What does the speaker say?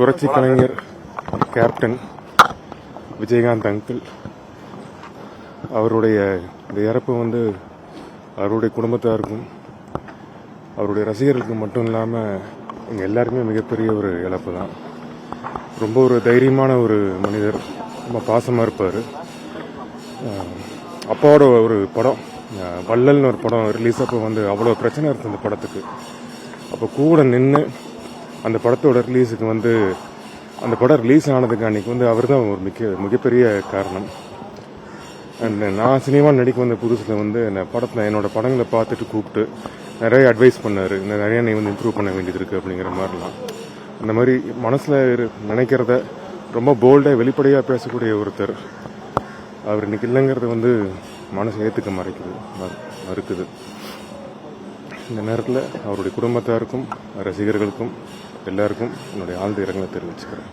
புரட்சி கலைஞர் captain Vijayakanth uncle அவருடைய இந்த இறப்பு அவருடைய குடும்பத்தாருக்கும் அவருடைய ரசிகர்களுக்கும் மட்டும் இல்லாமல் எங்கள் எல்லாருக்குமே மிகப்பெரிய ஒரு இழப்பு தான். ரொம்ப ஒரு தைரியமான ஒரு மனிதர், ரொம்ப பாசமாக இருப்பார். அப்பாவோட ஒரு படம் வள்ளல்னு ஒரு படம் ரிலீஸ் அப்போ அவ்வளோ பிரச்சனை இருக்குது அந்த படத்துக்கு. அப்போ கூட நின்று அந்த படத்தோட ரிலீஸுக்கு அந்த படம் ரிலீஸ் ஆனதுக்கு அன்றைக்கி அவர் தான் ஒரு மிகப்பெரிய காரணம். அண்ட் நான் சினிமா நடிக்க வந்த புதுசில் என்னோட படங்களை பார்த்துட்டு கூப்பிட்டு நிறைய அட்வைஸ் பண்ணார். நிறைய நீ இம்ப்ரூவ் பண்ண வேண்டியது இருக்குது அப்படிங்கிற மாதிரிலாம். அந்த மாதிரி மனசில் நினைக்கிறத ரொம்ப போல்டாக வெளிப்படையாக பேசக்கூடிய ஒருத்தர் அவர் இன்னைக்கு இல்லைங்கிறது மனசு ஏற்றுக்க மறுக்குது. இந்த நேரத்தில் அவருடைய குடும்பத்தாருக்கும் ரசிகர்களுக்கும் எல்லாருக்கும் என்னுடைய ஆழ்ந்த இரங்கலை தெரிவிச்சுக்கிறேன்.